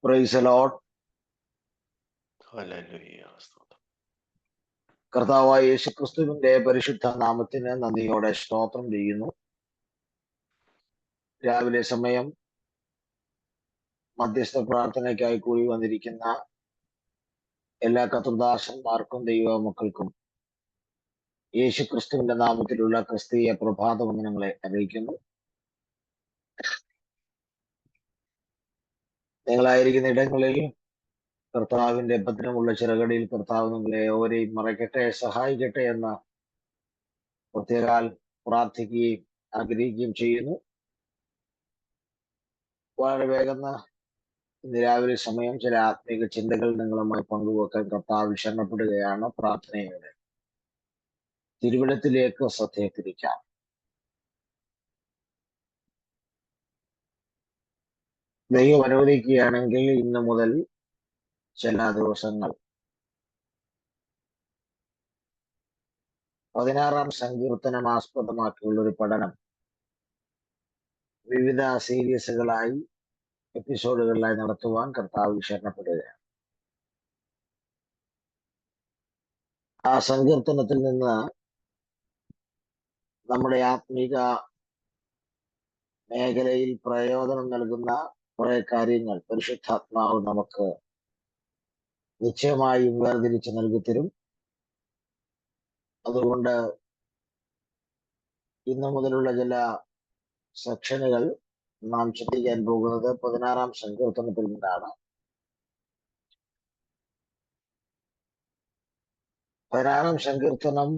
Praise the Lord. Hallelujah. സ്തോത്രം. കർത്താവായ യേശുക്രിസ്തുവിന്റെ പരിശുദ്ധ നാമത്തിന് നന്ദിയോടെ സ്തോത്രം ചെയ്യുന്നു. രാവിലെ സമയം മധ്യസ്ഥ പ്രാർത്ഥനയ്ക്കായി കൂടി വന്നിരിക്കുന്ന എല്ലാ കർത്തൃദാസന്മാർക്കും ദൈവമക്കൾക്കും യേശുക്രിസ്തുവിന്റെ നാമത്തിലുള്ള ക്രിസ്തീയ പ്രഭാത വന്ദനങ്ങളെ അറിയിക്കുന്നു. നിങ്ങളായിരിക്കുന്ന ഇടങ്ങളിൽ കർത്താവിന്റെ ഭദ്രമുള്ള ചിറകടിയിൽ കർത്താവ് നിങ്ങളെ ഏവരെയും മറയ്ക്കട്ടെ, സഹായിക്കട്ടെ എന്ന് പ്രത്യേകാൽ പ്രാർത്ഥിക്കുകയും ആഗ്രഹിക്കുകയും ചെയ്യുന്നു. വളരെ വേഗം ഇന്ന് രാവിലെ സമയം ചില ആത്മീക ചിന്തകൾ നിങ്ങളുമായി പങ്കുവെക്കാൻ കർത്താവ് ശരണപ്പെടുകയാണ്. പ്രാർത്ഥനയോടെ തിരുവചനത്തിലേക്ക് ശ്രദ്ധയെ തിരിക്കാം. ദൈവം അനുവദിക്കുകയാണെങ്കിൽ ഇന്ന് മുതൽ ചില ദിവസങ്ങൾ 16-ാം സങ്കീർത്തനം ആസ്പദമാക്കിയുള്ള ഒരു പഠനം വിവിധ സീരീസുകളായി എപ്പിസോഡുകളിലായി നടത്തുവാൻ കർത്താവ് ശരണപ്പെടുകയാണ്. ആ സങ്കീർത്തനത്തിൽ നിന്ന് നമ്മുടെ ആത്മീക മേഖലയിൽ പ്രയോജനം നൽകുന്ന കുറെ കാര്യങ്ങൾ പരിശുദ്ധാത്മാവ് നമുക്ക് നിശ്ചയമായും വേർതിരിച്ച് നൽകിത്തരും. അതുകൊണ്ട് ഇന്നു മുതലുള്ള ചില സെക്ഷനുകൾ നാം ചിന്തിക്കാൻ പോകുന്നത് 16-ാം സങ്കീർത്തനത്തിൽ നിന്നാണ്. 16-ാം സങ്കീർത്തനം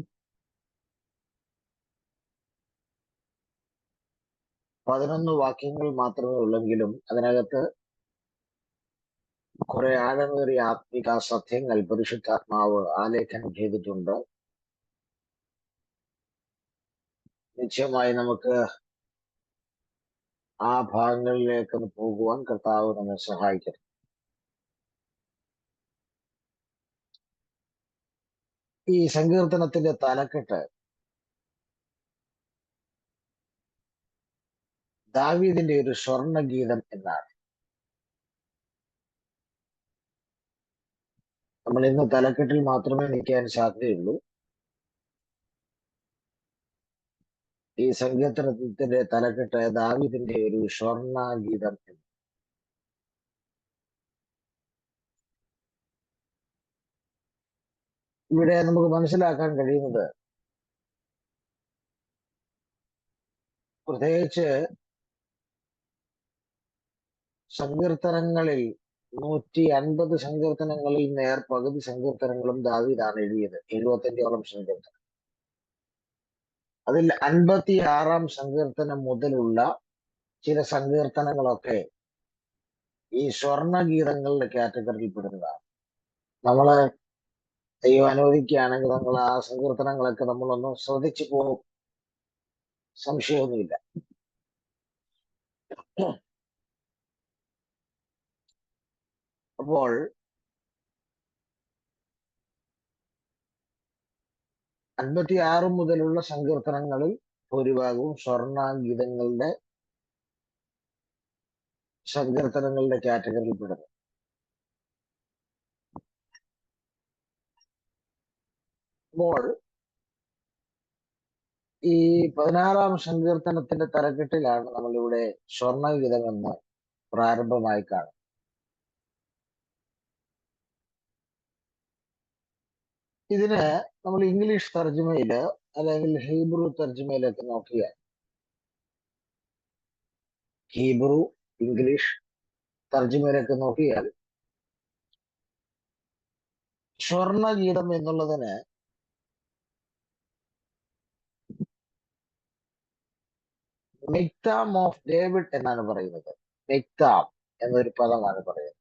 11 വാക്യങ്ങൾ മാത്രമേ ഉള്ളെങ്കിലും അതിനകത്ത് കുറെ ആഴമേറിയ ആത്മിക സത്യങ്ങൾ പരിശുദ്ധാത്മാവ് ആലേഖനം ചെയ്തിട്ടുണ്ട്. നിശ്ചയമായി നമുക്ക് ആ ഭാഗങ്ങളിലേക്ക് പോകുവാൻ കർത്താവ് നമ്മെ സഹായിക്കട്ടെ. ഈ സങ്കീർത്തനത്തിന്റെ തലക്കെട്ട് ദാവീദിന്റെ ഒരു സ്വർണഗീതം എന്നാണ്. നമ്മൾ ഇന്ന് തലക്കെട്ടിൽ മാത്രമേ നിൽക്കാൻ സാധ്യതയുള്ളൂ. ഈ സങ്കീർത്തനത്തിന്റെ തലക്കെട്ട് ദാവീദിന്റെ ഒരു സ്വർണഗീതം എന്ന്. ഇവിടെ നമുക്ക് മനസ്സിലാക്കാൻ കഴിയുന്നത് പ്രത്യേകിച്ച് സങ്കീർത്തനങ്ങളിൽ 150 സങ്കീർത്തനങ്ങളിൽ പകുതി സങ്കീർത്തനങ്ങളും ദാവീദാണ് എഴുതിയത്. 75ഓളം സങ്കീർത്തനം. അതിൽ 56-ാം സങ്കീർത്തനം മുതലുള്ള ചില സങ്കീർത്തനങ്ങളൊക്കെ ഈ സ്വർണഗീതങ്ങളുടെ കാറ്റഗറിയിൽ പെടുന്നതാണ്. നമ്മള് ദൈവം അനുവദിക്കുകയാണെങ്കിൽ നമ്മൾ ആ സങ്കീർത്തനങ്ങളൊക്കെ നമ്മളൊന്ന് ശ്രദ്ധിച്ചു പോകും, സംശയമൊന്നുമില്ല. അപ്പോൾ 56 മുതലുള്ള സങ്കീർത്തനങ്ങളിൽ ഭൂരിഭാഗവും സങ്കീർത്തനങ്ങളുടെ കാറ്റഗറിയിൽ പെടുന്നു. അപ്പോൾ ഈ 16-ാം സങ്കീർത്തനത്തിന്റെ തലക്കെട്ടിലാണ് നമ്മളിവിടെ സ്വർണഗീതം എന്ന് പ്രാരംഭമായി കാണും. ഇതിന് നമ്മൾ ഇംഗ്ലീഷ് തർജ്ജമയില് അല്ലെങ്കിൽ ഹീബ്രു തർജ്ജമയിലൊക്കെ നോക്കിയാൽ, ഹീബ്രു ഇംഗ്ലീഷ് തർജ്ജമയിലൊക്കെ നോക്കിയാൽ സ്വർണഗീതം എന്നുള്ളതിന് മിക്താം ഓഫ് ഡേവിഡ് എന്നാണ് പറയുന്നത്. മിക്താം എന്നൊരു പദമാണ് പറയുന്നത്.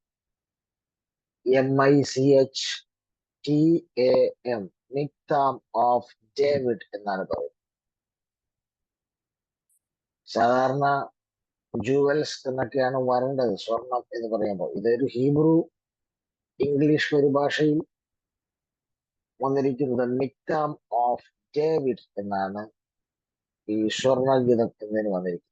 MICHTAM, മിക്താം ഓഫ് ഡേവിഡ് എന്നാണ് പറയുന്നത്. സാധാരണ ജുവൽസ് എന്നൊക്കെയാണ് വരേണ്ടത് സ്വർണം എന്ന് പറയുമ്പോൾ. ഇതൊരു ഹീബ്രു ഇംഗ്ലീഷ് പരിഭാഷയിൽ വന്നിരിക്കുന്നത് മിക്താം ഓഫ് ഡേവിഡ് എന്നാണ് ഈ സ്വർണഗീതം എന്നതിന് വന്നിരിക്കുന്നത്.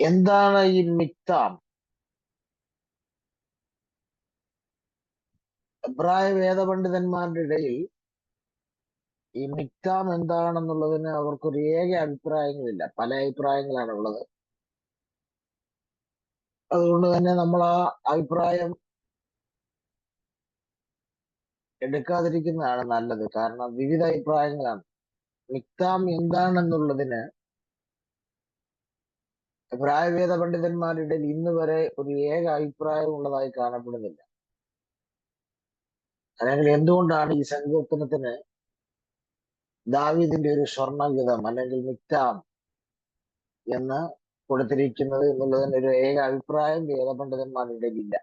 എന്താണ് ഈ മിക്താം? എബ്രായ വേദപണ്ഡിതന്മാരുടെ ഇടയിൽ ഈ മിക്താം എന്താണെന്നുള്ളതിന് അവർക്കൊരു ഏക അഭിപ്രായങ്ങളില്ല, പല അഭിപ്രായങ്ങളാണ് ഉള്ളത്. അതുകൊണ്ട് തന്നെ നമ്മൾ ആ അഭിപ്രായം എടുക്കാതിരിക്കുന്നതാണ് നല്ലത്. കാരണം വിവിധ അഭിപ്രായങ്ങളാണ്. മിക്താം എന്താണെന്നുള്ളതിന് എബ്രായ പണ്ഡിതന്മാരുടെ ഇടയിൽ ഇന്ന് വരെ ഒരു ഏക അഭിപ്രായം ഉള്ളതായി കാണപ്പെടുന്നില്ല. അല്ലെങ്കിൽ എന്തുകൊണ്ടാണ് ഈ സങ്കീർത്തനത്തിന് ദാവീദിന്റെ ഒരു സ്വർണ്ണഗീതം അല്ലെങ്കിൽ മിക്താം എന്ന് കൊടുത്തിരിക്കുന്നത് എന്നുള്ളതിന് ഒരു ഏക അഭിപ്രായം വേദപണ്ഡിതന്മാരുടെ ഇടയിൽ ഇല്ല.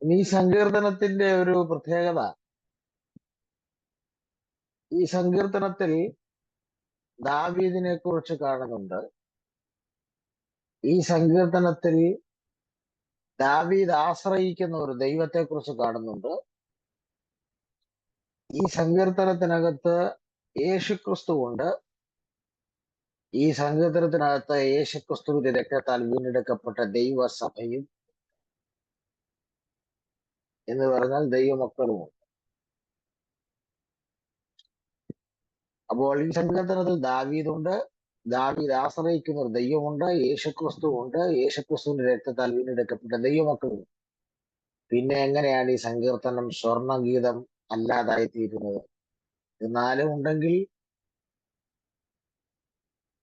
ഈ സങ്കീർത്തനത്തിന്റെ ഒരു പ്രത്യേകത, ഈ സങ്കീർത്തനത്തിൽ ദാവീദിനെ കുറിച്ച് കാണുന്നുണ്ട്. ഈ സങ്കീർത്തനത്തിൽ ദാവീദ് ആശ്രയിക്കുന്ന ഒരു ദൈവത്തെ കുറിച്ച് കാണുന്നുണ്ട്. ഈ സങ്കീർത്തനത്തിനകത്ത് യേശുക്രിസ്തു ഉണ്ട്. ഈ സങ്കീർത്തനത്തിനകത്ത് യേശുക്രിസ്തുവിന്റെ രക്തത്താൽ വീണ്ടെടുക്കപ്പെട്ട ദൈവസഭയും എന്ന് പറഞ്ഞാൽ ദൈവമക്കളുമുണ്ട്. അപ്പോൾ ഈ സങ്കീർത്തനത്തിൽ ദാവീദുണ്ട്, ദാവീദ് ആശ്രയിക്കുന്ന ഒരു ദൈവമുണ്ട്, യേശുക്രിസ്തു ഉണ്ട്, യേശുക്രിസ്തുവിന്റെ രക്തത്താൽ വീണ്ടെടുക്കപ്പെട്ട ദൈവമക്കളുമുണ്ട്. പിന്നെ എങ്ങനെയാണ് ഈ സങ്കീർത്തനം സ്വർണ്ണഗീതം അല്ലാതായി തീരുന്നത്? എന്നാലും ഉണ്ടെങ്കിൽ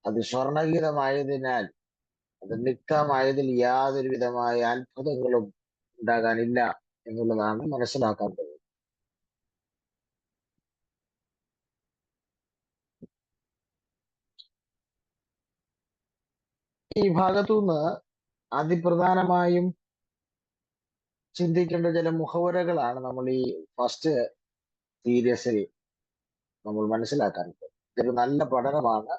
അത് സ്വർണ്ണഗീതമായതിനാൽ, അത് നിക്തമായതിൽ യാതൊരു വിധമായ അത്ഭുതങ്ങളും ഉണ്ടാകാനില്ല എന്നുള്ളതാണ് മനസ്സിലാക്കേണ്ടത്. ഈ ഭാഗത്തുനിന്ന് അതിപ്രധാനമായും ചിന്തിക്കേണ്ട ചില മുഖവുരകളാണ് നമ്മൾ ഈ ഫസ്റ്റ് സീരീസിൽ നമ്മൾ മനസ്സിലാക്കാറുണ്ട്. ഇതൊരു നല്ല പഠനമാണ്.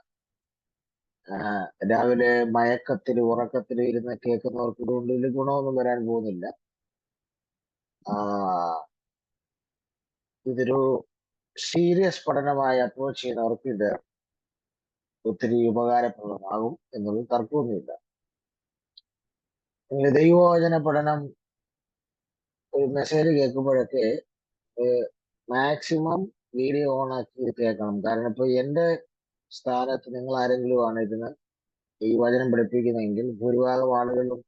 രാവിലെ മയക്കത്തിൽ ഉറക്കത്തിൽ ഇരുന്ന് കേൾക്കുന്നവർക്ക് ഇതുകൊണ്ട് വലിയ ഗുണമൊന്നും വരാൻ പോകുന്നില്ല. ഇതൊരു സീരിയസ് പഠനമായി അപ്രോച്ച് ചെയ്യുന്നവർക്ക് ഇത് ഒത്തിരി ഉപകാരപ്രദമാകും എന്നുള്ളത് തർക്കമൊന്നുമില്ല. നിങ്ങൾ ദൈവവചന പഠനം ഒരു മെസ്സേജ് കേൾക്കുമ്പോഴൊക്കെ മാക്സിമം വീഡിയോ ഓൺ ആക്കി കേൾക്കണം. കാരണം ഇപ്പൊ എന്റെ സ്ഥാനത്ത് നിങ്ങൾ ആരെങ്കിലും ആണ് ഇതിന് ഈ വചനം പഠിപ്പിക്കുന്നതെങ്കിൽ ഭൂരിഭാഗം ആളുകളും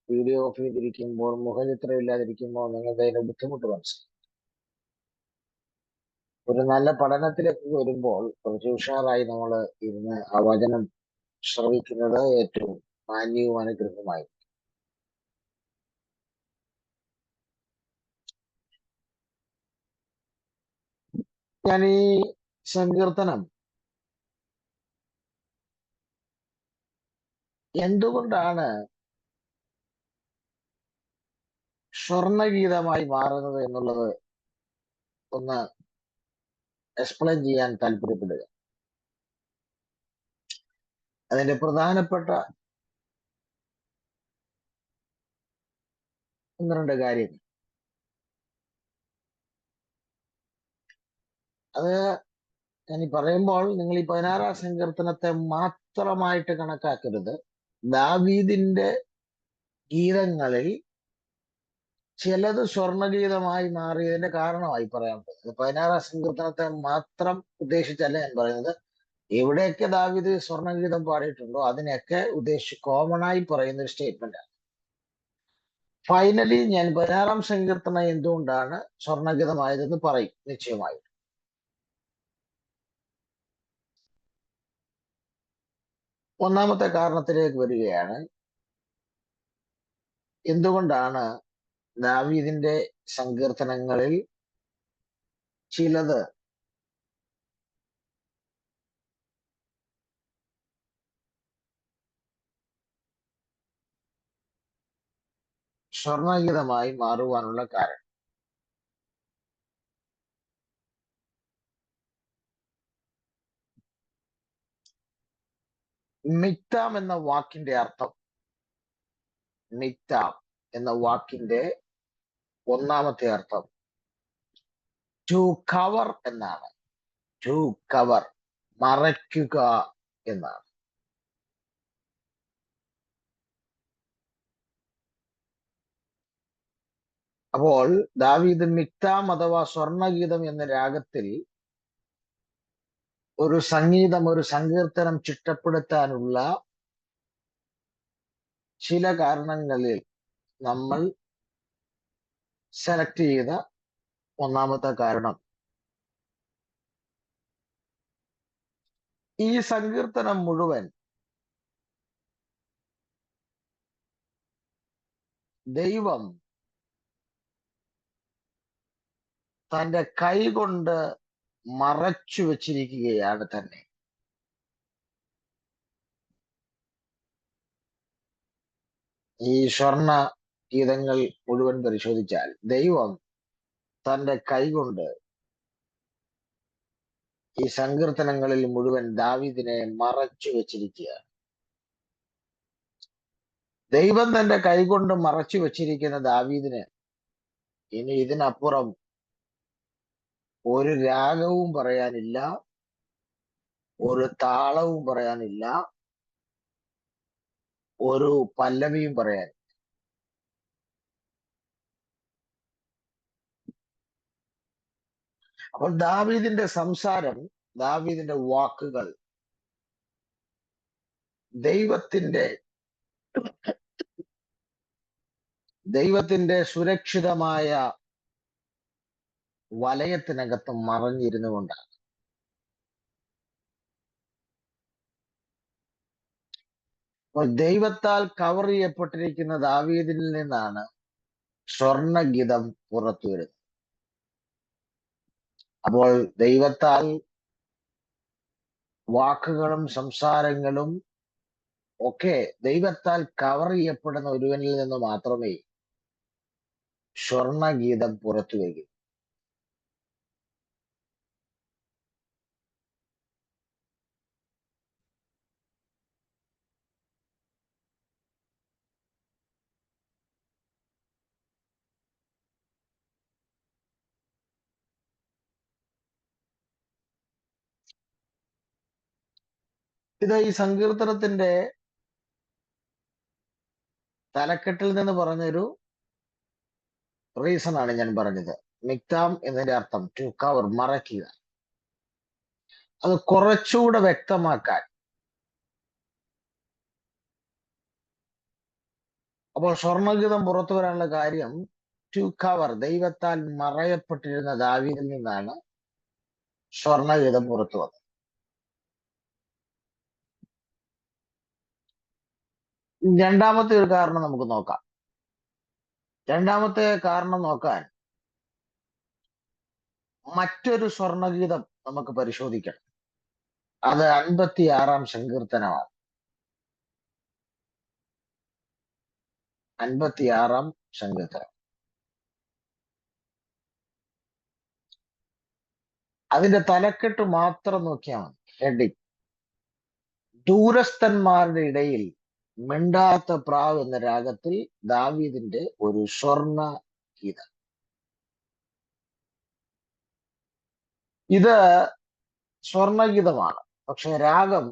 വീഡിയോ ഓഫ് ചെയ്തിരിക്കുമ്പോൾ, മുഖചിത്രം ഇല്ലാതിരിക്കുമ്പോൾ നിങ്ങൾക്ക് അതിന്റെ ബുദ്ധിമുട്ട് മനസ്സിലാക്കും. ഒരു നല്ല പഠനത്തിലേക്ക് വരുമ്പോൾ കുറച്ച് ഉഷാറായി നമ്മൾ ഇരുന്ന് ആ വചനം ശ്രവിക്കുന്നത് ഏറ്റവും മാന്യവും അനുഗ്രഹമായി. ഞാൻ ഈ സങ്കീർത്തനം എന്തുകൊണ്ടാണ് സ്വർണഗീതമായി മാറുന്നത് എന്നുള്ളത് ഒന്ന് എക്സ്പ്ലെയിൻ ചെയ്യാൻ താല്പര്യപ്പെടുക. അതിന്റെ പ്രധാനപ്പെട്ട ഒന്ന് രണ്ട് കാര്യങ്ങൾ, അത് ഞാൻ ഈ പറയുമ്പോൾ നിങ്ങൾ ഈ 16 സങ്കീർത്തനത്തെ മാത്രമായിട്ട് കണക്കാക്കരുത്. ദാവീദിന്റെ ഗീതങ്ങളിൽ ചിലത് സ്വർണഗീതമായി മാറിയതിന്റെ കാരണമായി പറയാൻ പറ്റുന്നത്. 16 സങ്കീർത്തനത്തെ മാത്രം ഉദ്ദേശിച്ചല്ല ഞാൻ പറയുന്നത്. എവിടെയൊക്കെ ദാവീദ് സ്വർണഗീതം പാടിയിട്ടുണ്ടോ അതിനെയൊക്കെ ഉദ്ദേശിച്ച് കോമണായി പറയുന്ന ഒരു സ്റ്റേറ്റ്മെന്റ് ആണ്. ഫൈനലി ഞാൻ 16 സങ്കീർത്തനം എന്തുകൊണ്ടാണ് സ്വർണഗീതമായതെന്ന് പറയും നിശ്ചയമായും. ഒന്നാമത്തെ കാരണത്തിലേക്ക് വരികയാണ്. എന്തുകൊണ്ടാണ് ദാവീദിന്റെ സങ്കീർത്തനങ്ങളിൽ ചിലത് സ്വർണഗീതമായി മാറുവാനുള്ള കാരണം? മിക്താം എന്ന വാക്കിന്റെ അർത്ഥം, മിക്താം എന്ന വാക്കിന്റെ ഒന്നാമത്തെ അർത്ഥം ടു കവർ എന്നാണ്. ടു കവർ, മറയ്ക്കുക എന്നാണ്. അപ്പോൾ ദാവീദ് മിക്താം അഥവാ സ്വർണഗീതം എന്ന രാഗത്തിൽ ഒരു സംഗീതം, ഒരു സങ്കീർത്തനം ചിട്ടപ്പെടുത്താനുള്ള ചില കാരണങ്ങളിൽ നമ്മൾ സെലക്ട് ചെയ്ത ഒന്നാമത്തെ കാരണം, ഈ സങ്കീർത്തനം മുഴുവൻ ദൈവം തന്റെ കൈ കൊണ്ട് മറച്ചു വച്ചിരിക്കുകയാണ് തന്നെ. ഈ സ്വർണ ഗീതങ്ങൾ മുഴുവൻ പരിശോധിച്ചാൽ ദൈവം തന്റെ കൈ കൊണ്ട് ഈ സങ്കീർത്തനങ്ങളിൽ മുഴുവൻ ദാവീദിനെ മറച്ചു വെച്ചിരിക്കുകയാണ്. ദൈവം തന്റെ കൈ കൊണ്ട് മറച്ചു വെച്ചിരിക്കുന്ന ദാവീദിന് ഇനി ഇതിനപ്പുറം ഒരു രാഗവും പറയാനില്ല, ഒരു താളവും പറയാനില്ല, ഒരു പല്ലവിയും പറയാൻ. അപ്പോൾ ദാവീദിന്റെ സംസാരം, ദാവീദിന്റെ വാക്കുകൾ ദൈവത്തിന്റെ സുരക്ഷിതമായ വലയത്തിനകത്ത് മറഞ്ഞിരുന്നു കൊണ്ടാണ്. അപ്പോൾ ദൈവത്താൽ കവർ ചെയ്യപ്പെട്ടിരിക്കുന്ന ദാവീദിൽ നിന്നാണ് സ്വർണഗീതം പുറത്തു വരുന്നത്. അപ്പോൾ ദൈവത്താൽ വാക്കുകളും സംസാരങ്ങളും ഒക്കെ ദൈവത്താൽ കവർ ചെയ്യപ്പെടുന്ന ഒരുവനിൽ നിന്ന് മാത്രമേ സ്വർണഗീതം പുറത്തു വരൂ. ഇത് ഈ സങ്കീർത്തനത്തിന്റെ തലക്കെട്ടിൽ നിന്ന് പറഞ്ഞൊരു റീസൺ ആണ് ഞാൻ പറഞ്ഞത്. മിക്താം എന്നതിന്റെ അർത്ഥം ടു കവർ, മറയ്ക്കുക. അത് കുറച്ചുകൂടെ വ്യക്തമാക്കാൻ, അപ്പോൾ സ്വർണഗീതം പുറത്തു വരാനുള്ള കാര്യം ടു കവർ, ദൈവത്താൽ മറയപ്പെട്ടിരുന്ന ദാവീദിൽ നിന്നാണ് സ്വർണഗീതം പുറത്തു വന്നത്. രണ്ടാമത്തെ ഒരു കാരണം നമുക്ക് നോക്കാം. രണ്ടാമത്തെ കാരണം നോക്കാൻ മറ്റൊരു സ്വർണഗീതം നമുക്ക് പരിശോധിക്കണം. അത് 56-ാം സങ്കീർത്തനമാണ്. 56-ാം സങ്കീർത്തനം. അതിന്റെ തലക്കെട്ട് മാത്രം നോക്കിയാൽ മതി. ഹെഡിങ്: ദൂരസ്ഥന്മാരുടെ ഇടയിൽ മിണ്ടാത്ത പ്രാവ് എന്ന രാഗത്തിൽ ദാവീദിന്റെ ഒരു സ്വർണ ഗീതം. ഇത് സ്വർണഗീതമാണ്, പക്ഷെ രാഗം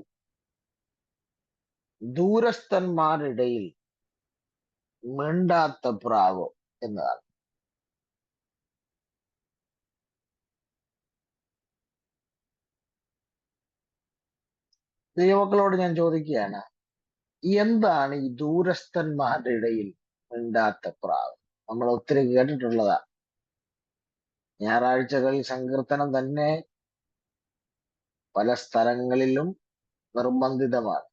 ദൂരസ്ഥന്മാരുടെ ഇടയിൽ മിണ്ടാത്ത പ്രാവ് എന്നതാണ്. ദൈവമക്കളോട് ഞാൻ ചോദിക്കുകയാണ്, എന്താണ് ഈ ദൂരസ്ഥന്മാരുടെ ഇടയിൽ മിണ്ടാത്ത പ്രാവ്? നമ്മൾ ഒത്തിരി കേട്ടിട്ടുള്ളതാ. ഞായറാഴ്ചകളിൽ സങ്കീർത്തനം തന്നെ പല സ്ഥലങ്ങളിലും നിർബന്ധിതമാണ്.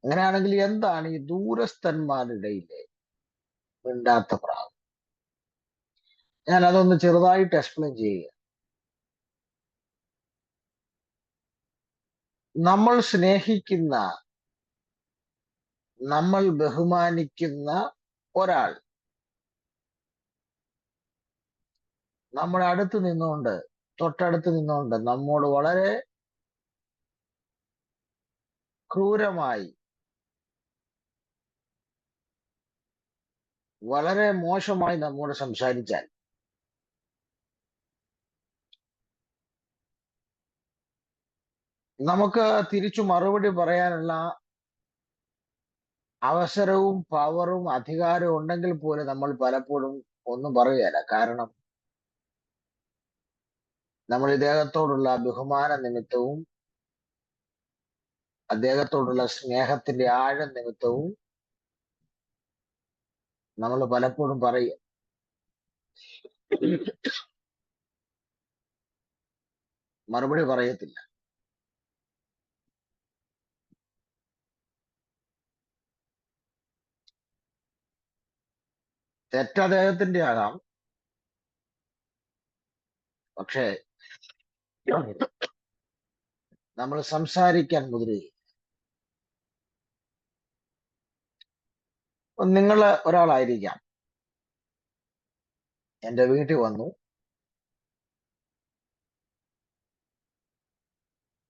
അങ്ങനെയാണെങ്കിൽ എന്താണ് ഈ ദൂരസ്ഥന്മാരുടെ ഇടയിലെ മിണ്ടാത്ത പ്രാവ്? ഞാൻ അതൊന്ന് ചെറുതായിട്ട് എക്സ്പ്ലെയിൻ ചെയ്യുക. നമ്മൾ സ്നേഹിക്കുന്ന, നമ്മൾ ബഹുമാനിക്കുന്ന ഒരാൾ നമ്മുടെ അടുത്ത് നിന്നുകൊണ്ട്, തൊട്ടടുത്ത് നിന്നുകൊണ്ട് നമ്മോട് വളരെ ക്രൂരമായി വളരെ മോശമായി നമ്മോട് സംസാരിച്ചാൽ നമുക്ക് തിരിച്ചു മറുപടി പറയാനുള്ള അവസരവും പവറും അധികാരവും ഉണ്ടെങ്കിൽ പോലും നമ്മൾ പലപ്പോഴും ഒന്നും പറയുകയില്ല. കാരണം നമ്മൾ ഇദ്ദേഹത്തോടുള്ള ബഹുമാന നിമിത്തവും അദ്ദേഹത്തോടുള്ള സ്നേഹത്തിന്റെ ആഴം നിമിത്തവും നമ്മൾ പലപ്പോഴും പറയും, മറുപടി പറയത്തില്ല. തെറ്റ് അദ്ദേഹത്തിന്റെ ആകാം, പക്ഷേ നമ്മൾ സംസാരിക്കാൻ മുതിരുകയും. നിങ്ങൾ ഒരാളായിരിക്കാം, എന്റെ വീട്ടിൽ വന്നു,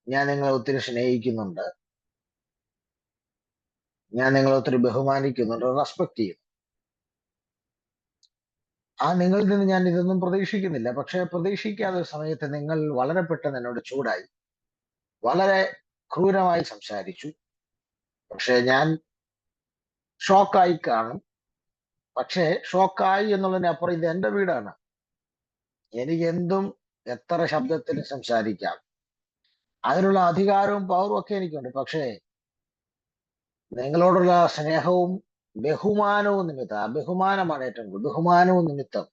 ഞാൻ നിങ്ങളെ ഒത്തിരി സ്നേഹിക്കുന്നുണ്ട്, ഞാൻ നിങ്ങളെ ഒത്തിരി ബഹുമാനിക്കുന്നുണ്ട്, റെസ്പെക്ട് ചെയ്യുന്നു. നിങ്ങളിൽ നിന്ന് ഞാൻ ഇതൊന്നും പ്രതീക്ഷിക്കുന്നില്ല. പക്ഷെ പ്രതീക്ഷിക്കാത്ത സമയത്ത് നിങ്ങൾ വളരെ പെട്ടെന്ന് എന്നോട് ചൂടായി, വളരെ ക്രൂരമായി സംസാരിച്ചു. പക്ഷെ ഞാൻ ഷോക്കായി കാണും. പക്ഷേ ഷോക്കായി എന്നുള്ളതിനപ്പുറം ഇത് എന്റെ വീടാണ്. എനിക്ക് എന്തും എത്ര ശബ്ദത്തിൽ സംസാരിക്കാം, അതിനുള്ള അധികാരവും പവറും ഒക്കെ എനിക്കുണ്ട്. പക്ഷേ നിങ്ങളോടുള്ള സ്നേഹവും ബഹുമാനവും നിമിത്തം, ബഹുമാനമാണ് ഏറ്റവും കൂടുതൽ, ബഹുമാനവും നിമിത്തം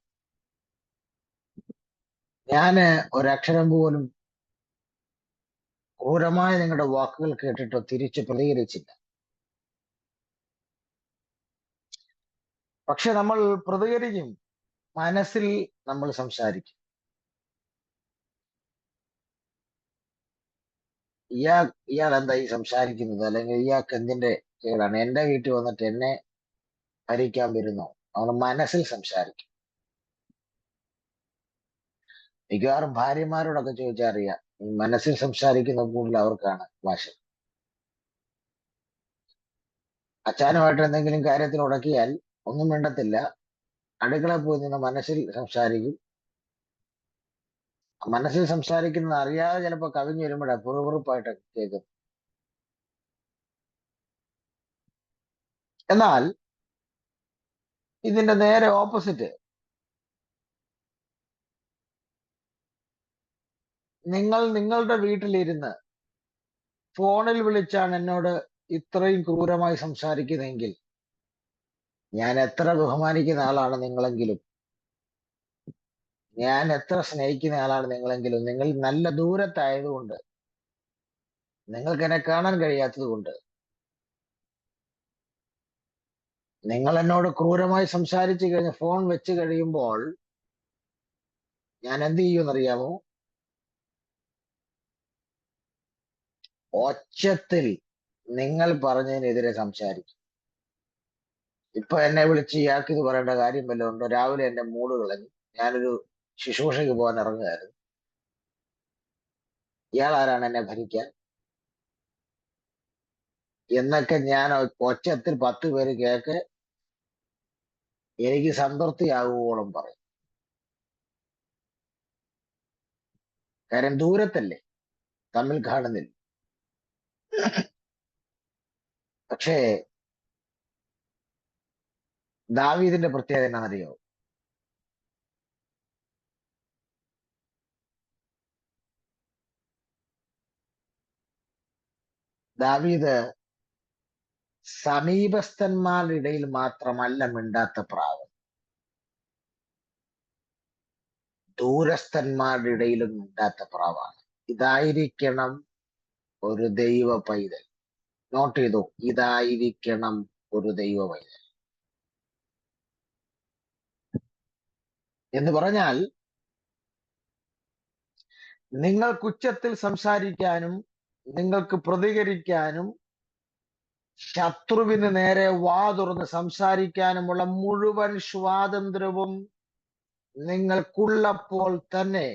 ഞാന് ഒരക്ഷരം പോലും ക്രൂരമായ നിങ്ങളുടെ വാക്കുകൾ കേട്ടിട്ടോ തിരിച്ച് പ്രതികരിച്ചില്ല. പക്ഷെ നമ്മൾ പ്രതികരിക്കും, മനസ്സിൽ നമ്മൾ സംസാരിക്കും. ഇയാൾ എന്താ ഈ സംസാരിക്കുന്നത്, അല്ലെങ്കിൽ ഇയാൾക്ക് എന്തിന്റെ കേടാണ്, എന്റെ വീട്ടിൽ വന്നിട്ട് എന്നെ ഭരിക്കാൻ വരുന്നു, നമ്മൾ മനസ്സിൽ സംസാരിക്കും. മിക്കവാറും ഭാര്യമാരോടൊക്കെ ചോദിച്ചാൽ അറിയാം, ഈ മനസ്സിൽ സംസാരിക്കുന്ന കൂടുതൽ അവർക്കാണ് ഭാഷ. അച്ഛനുമായിട്ട് എന്തെങ്കിലും കാര്യത്തിൽ ഉടക്കിയാൽ ഒന്നും മിണ്ടത്തില്ല, അടുക്കളയിൽ പോയി നിന്ന് മനസ്സിൽ സംസാരിക്കും. മനസ്സിൽ സംസാരിക്കുന്നത് അറിയാതെ ചിലപ്പോൾ കവിഞ്ഞു വരുമ്പോഴാണ് പുറകുറുപ്പായിട്ടൊക്കെ കേൾക്കും. എന്നാൽ ഇതിന്റെ നേരെ ഓപ്പോസിറ്റ്, നിങ്ങൾ നിങ്ങളുടെ വീട്ടിലിരുന്ന് ഫോണിൽ വിളിച്ചാണ് എന്നോട് ഇത്രയും ക്രൂരമായി സംസാരിക്കുന്നതെങ്കിൽ, ഞാൻ എത്ര ബഹുമാനിക്കുന്ന ആളാണ് നിങ്ങളെങ്കിലും, ഞാൻ എത്ര സ്നേഹിക്കുന്ന ആളാണ് നിങ്ങളെങ്കിലും, നിങ്ങൾ നല്ല ദൂരത്തായതുകൊണ്ട്, നിങ്ങൾക്ക് എന്നെ കാണാൻ കഴിയാത്തത് കൊണ്ട്, നിങ്ങൾ എന്നോട് ക്രൂരമായി സംസാരിച്ചു കഴിഞ്ഞ് ഫോൺ വെച്ച് കഴിയുമ്പോൾ ഞാൻ എന്ത് ചെയ്യുമെന്നറിയാമോ? ഒച്ചത്തിൽ നിങ്ങൾ പറഞ്ഞതിനെതിരെ സംസാരിക്കും. ഇപ്പൊ എന്നെ വിളിച്ച് ഇയാൾക്ക് ഇത് പറയേണ്ട കാര്യം വല്ലതും ഉണ്ടോ? രാവിലെ എന്റെ മൂഡ് കളഞ്ഞു, ഞാനൊരു ശുശ്രൂഷയ്ക്ക് പോകാൻ ഇറങ്ങുകയായിരുന്നു, ഇയാൾ ആരാണ് എന്നെ ഭരിക്കാൻ എന്നൊക്കെ ഞാൻ ഒച്ചത്തിൽ 10 പേര് കേക്ക് എനിക്ക് സംതൃപ്തിയാകുവോളം പറയും. കാര്യം ദൂരത്തല്ലേ, തമ്മിൽ കാണുന്നില്ല. പക്ഷേ ദാവീദിന്റെ പ്രത്യേകത എന്നാണെന്നറിയോ? ദാവീദ് സമീപസ്ഥന്മാരുടെ ഇടയിൽ മാത്രമല്ല മിണ്ടാത്ത പ്രാവ്, ദൂരസ്ഥന്മാരുടെ ഇടയിലും മിണ്ടാത്ത പ്രാവാണ്. ഇതായിരിക്കണം ഒരു ദൈവ പൈതൽ. നോട്ട് ചെയ്തു, ഇതായിരിക്കണം ഒരു ദൈവ പൈതൽ എന്ന് പറഞ്ഞാൽ, നിങ്ങൾക്ക് ഉച്ചത്തിൽ സംസാരിക്കാനും നിങ്ങൾക്ക് പ്രതികരിക്കാനും ശത്രുവിന് നേരെ വാ തുറന്ന് സംസാരിക്കാനുമുള്ള മുഴുവൻ സ്വാതന്ത്ര്യവും നിങ്ങൾക്കുള്ളപ്പോൾ തന്നെ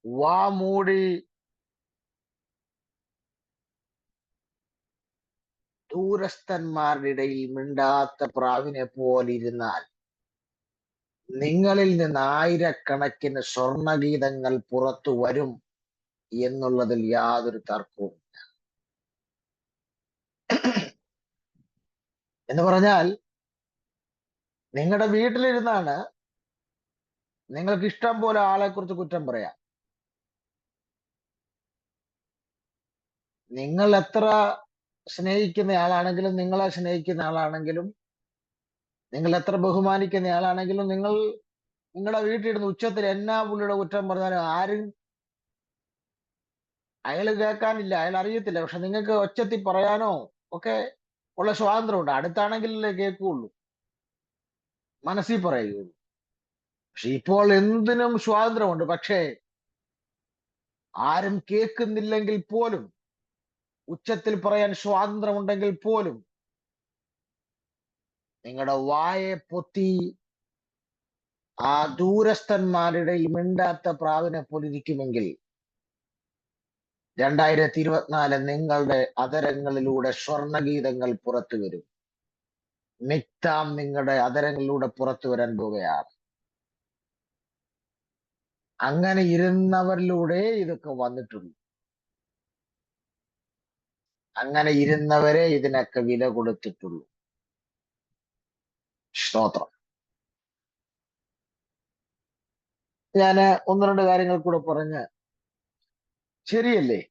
വാ മൂടി ദൂരസ്ഥന്മാരുടെ ഇടയിൽ മിണ്ടാത്ത പ്രാവിനെ പോലിരുന്നാൽ നിങ്ങളിൽ നിന്ന് ആയിരക്കണക്കിന് സ്വർണഗീതങ്ങൾ പുറത്തു വരും എന്നുള്ളതിൽ യാതൊരു തർക്കവും. എന്ന് പറഞ്ഞാൽ നിങ്ങളുടെ വീട്ടിലിരുന്നാണ് നിങ്ങൾക്ക് ഇഷ്ടം പോലെ ആളെ കുറിച്ച് കുറ്റം പറയാം. നിങ്ങൾ എത്ര സ്നേഹിക്കുന്ന ആളാണെങ്കിലും, നിങ്ങളെ സ്നേഹിക്കുന്ന ആളാണെങ്കിലും, നിങ്ങൾ എത്ര ബഹുമാനിക്കുന്ന ആളാണെങ്കിലും, നിങ്ങളുടെ വീട്ടിലിരുന്ന് ഉച്ചത്തിൽ എന്നാ പുള്ളിയുടെ കുറ്റം പറഞ്ഞാലും അയാൾ കേൾക്കാനില്ല, അയാൾ അറിയത്തില്ല. പക്ഷെ നിങ്ങൾക്ക് ഒച്ചത്തിൽ പറയാനോ ഒക്കെ ഉള്ള സ്വാതന്ത്ര്യമുണ്ട്. അടുത്താണെങ്കിലല്ലേ കേൾക്കുകയുള്ളൂ, മനസ്സിൽ പറയുകയുള്ളൂ. പക്ഷെ ഇപ്പോൾ എന്തിനും സ്വാതന്ത്ര്യമുണ്ട്. പക്ഷേ ആരും കേൾക്കുന്നില്ലെങ്കിൽ പോലും, ഉച്ചത്തിൽ പറയാൻ സ്വാതന്ത്ര്യമുണ്ടെങ്കിൽ പോലും, നിങ്ങളുടെ വായെ പൊത്തി ആ ദൂരസ്ഥന്മാരുടെ മിണ്ടാത്ത പ്രാവിനെ പോലിരിക്കുമെങ്കിൽ 2024 നിങ്ങളുടെ അതരങ്ങളിലൂടെ സ്വർണഗീതങ്ങൾ പുറത്തു വരും. മിക്താം നിങ്ങളുടെ അതരങ്ങളിലൂടെ പുറത്തു വരാൻ പോവുകയാണ്. അങ്ങനെ ഇരുന്നവരിലൂടെ ഇതൊക്കെ വന്നിട്ടുള്ളൂ. അങ്ങനെ ഇരുന്നവരെ ഇതിനൊക്കെ വില കൊടുത്തിട്ടുള്ളൂ. സ്തോത്രം. ഞാന് ഒന്ന് രണ്ട് കാര്യങ്ങൾ കൂടെ പറഞ്ഞ്, ശരിയല്ലേ,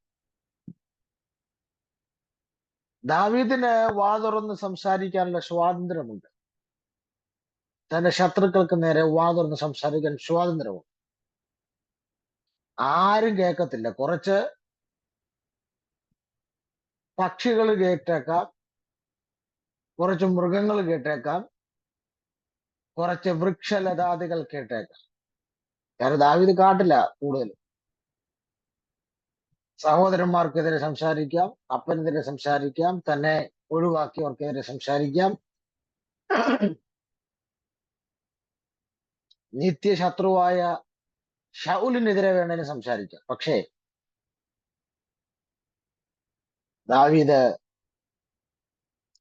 ദാവീദിന് വാ തുറന്ന് സംസാരിക്കാനുള്ള സ്വാതന്ത്ര്യമുണ്ട്. തന്റെ ശത്രുക്കൾക്ക് നേരെ വാ തുറന്ന് സംസാരിക്കാൻ സ്വാതന്ത്ര്യമുണ്ട്. ആരും കേൾക്കത്തില്ല. കുറച്ച് പക്ഷികൾ കേട്ടേക്കാം, കുറച്ച് മൃഗങ്ങൾ കേട്ടേക്കാം, കുറച്ച് വൃക്ഷലതാദികൾ കേട്ടേക്കാം. കാരണം ദാവീദ് കാട്ടില്ല കൂടുതൽ. സഹോദരന്മാർക്കെതിരെ സംസാരിക്കാം, അപ്പനെതിരെ സംസാരിക്കാം, തന്നെ ഒഴിവാക്കിയവർക്കെതിരെ സംസാരിക്കാം, നിത്യശത്രുവായ ശൗലിനെതിരെ വേണേലും സംസാരിക്കാം. പക്ഷേ ദാവീദ്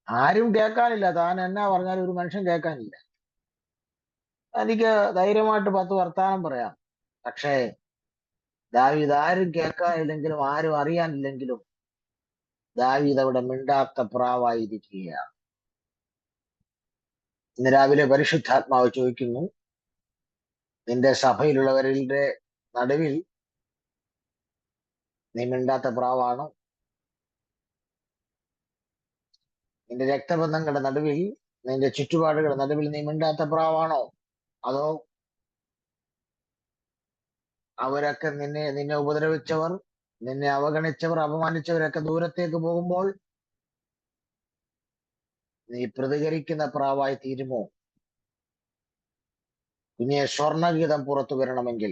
ആരും കേൾക്കാനില്ല. താൻ എന്നാ പറഞ്ഞാലും ഒരു മനുഷ്യൻ കേൾക്കാനില്ല. എനിക്ക് ധൈര്യമായിട്ട് 10 വർത്താനം പറയാം. പക്ഷേ ദാവീദ് ആരും കേൾക്കാനില്ലെങ്കിലും, ആരും അറിയാനില്ലെങ്കിലും, ദാവീദ് അവിടെ മിണ്ടാത്ത പ്രാവായിരിക്കുകയാണ്. ഇന്ന് രാവിലെ പരിശുദ്ധാത്മാവ് ചോദിക്കുന്നു, നിന്റെ സഭയിലുള്ളവരുടെ നടുവിൽ നീ മിണ്ടാത്ത പ്രാവാണോ? നിന്റെ രക്തബന്ധങ്ങളുടെ നടുവിൽ, നിന്റെ ചുറ്റുപാടുകളുടെ നടുവിൽ നീ മിണ്ടാത്ത പ്രാവാണോ? അതോ അവരൊക്കെ നിന്നെ ഉപദ്രവിച്ചവർ, നിന്നെ അവഗണിച്ചവർ, അപമാനിച്ചവരൊക്കെ ദൂരത്തേക്ക് പോകുമ്പോൾ നീ പ്രതികരിക്കുന്ന പ്രാവായി തീരുമോ? ഇനി സ്വർണഗീതം പുറത്തു വരണമെങ്കിൽ,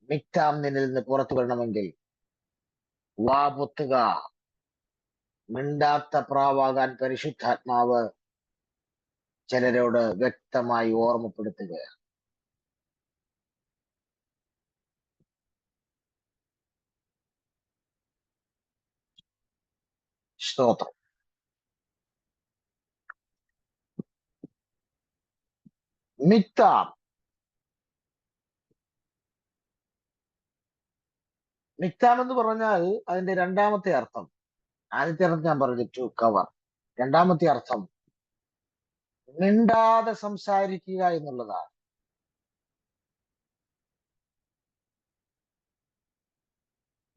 മിക്താം നിന്നിൽ നിന്ന് പുറത്തു വരണമെങ്കിൽ വാ പൊത്തുക. മിണ്ടാത്ത പ്രാവാകാൻ പരിശുദ്ധാത്മാവ് ചിലരോട് വ്യക്തമായി ഓർമ്മപ്പെടുത്തുക. സ്തോത്രം. മിക്താം, മിക്താം എന്ന് പറഞ്ഞാൽ അതിന്റെ രണ്ടാമത്തെ അർത്ഥം, ആദ്യത്തെ അർത്ഥം ഞാൻ പറഞ്ഞു, ടു കവർ. രണ്ടാമത്തെ അർത്ഥം മിണ്ടാതെ സംസാരിക്കുക എന്നുള്ളതാണ്.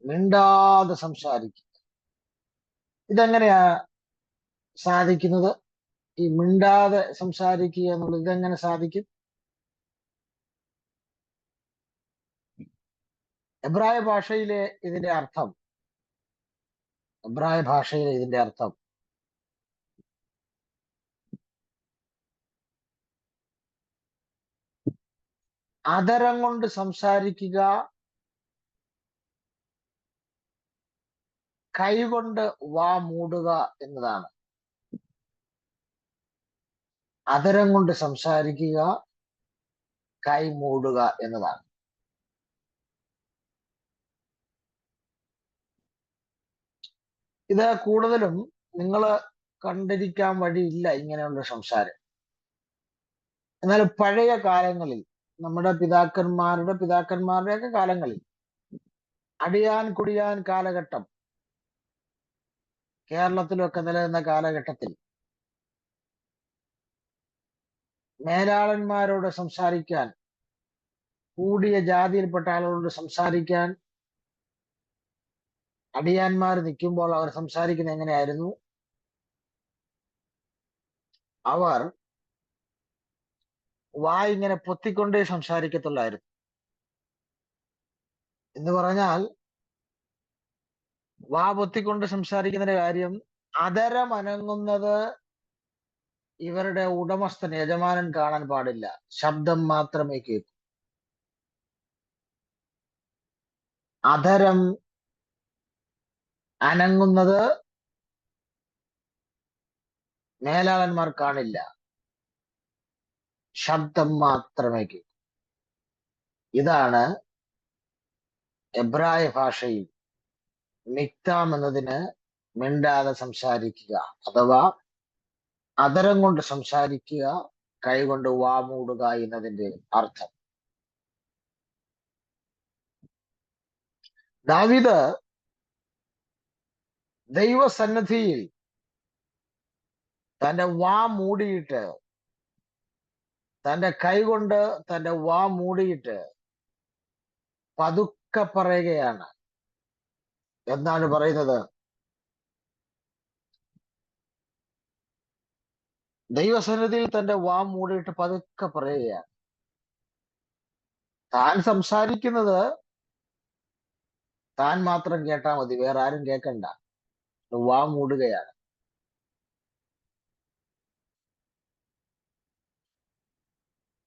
മിണ്ടാതെ സംസാരിക്കുക. ഇതെങ്ങനെയാ സാധിക്കുന്നത്? ഈ മിണ്ടാതെ സംസാരിക്കുക എന്നുള്ളത് ഇതെങ്ങനെ സാധിക്കും? എബ്രായ ഭാഷയിലെ ഇതിന്റെ അർത്ഥം, എബ്രായ ഭാഷയിലെ ഇതിന്റെ അർത്ഥം അതരം കൊണ്ട് സംസാരിക്കുക, കൈകൊണ്ട് വാ മൂടുക എന്നതാണ്. അതരം കൊണ്ട് സംസാരിക്കുക, കൈ മൂടുക എന്നതാണ്. ഇത് കൂടുതലും നിങ്ങൾ കണ്ടിരിക്കാൻ വഴിയില്ല ഇങ്ങനെയുള്ള സംസാരം. എന്നാൽ പഴയ കാലങ്ങളിൽ നമ്മുടെ പിതാക്കന്മാരുടെയൊക്കെ കാലങ്ങളിൽ, അടിയാൻ കുടിയാൻ കാലഘട്ടം കേരളത്തിലൊക്കെ നിലനിന്ന കാലഘട്ടത്തിൽ മേലാളന്മാരോട് സംസാരിക്കാൻ, കൂടിയ ജാതിയിൽപ്പെട്ട ആളുകളോട് സംസാരിക്കാൻ അടിയാന്മാർ നിൽക്കുമ്പോൾ അവർ സംസാരിക്കുന്നത് എങ്ങനെയായിരുന്നു? അവർ ഇങ്ങനെ പൊത്തിക്കൊണ്ടേ സംസാരിക്കത്തുള്ളായിരുന്നു. എന്ന് പറഞ്ഞാൽ പൊത്തിക്കൊണ്ട് സംസാരിക്കുന്നതിന്റെ കാര്യം, അതരമനങ്ങുന്നത് ഇവരുടെ ഉടമസ്ഥൻ, യജമാനൻ കാണാൻ പാടില്ല. ശബ്ദം മാത്രമേ കേൾക്കൂ. അധരം അനങ്ങുന്നത് മേലാളന്മാർ കാണില്ല. ശബ്ദം മാത്രമേ കേൾക്കൂ. ഇതാണ് എബ്രായ ഭാഷയിൽ മിക്താം എന്നതിന് മിണ്ടാതെ സംസാരിക്കുക, അഥവാ അതരം കൊണ്ട് സംസാരിക്കുക, കൈകൊണ്ട് മൂടുക എന്നതിന്റെ അർത്ഥം. ദാവീദ് ദൈവസന്നിധിയിൽ തന്റെ മൂടിയിട്ട്, തന്റെ കൈകൊണ്ട് തന്റെ മൂടിയിട്ട് പതുക്കെ പറയുകയാണ്. എന്താണ് പറയുന്നത്? ദൈവസന്നിധിയിൽ തന്റെ മൂടിയിട്ട് പതുക്കെ പറയുകയാണ്. താൻ സംസാരിക്കുന്നത് താൻ മാത്രം കേട്ടാ മതി, വേറെ ആരും കേൾക്കണ്ട. മൂടുകയാണ്.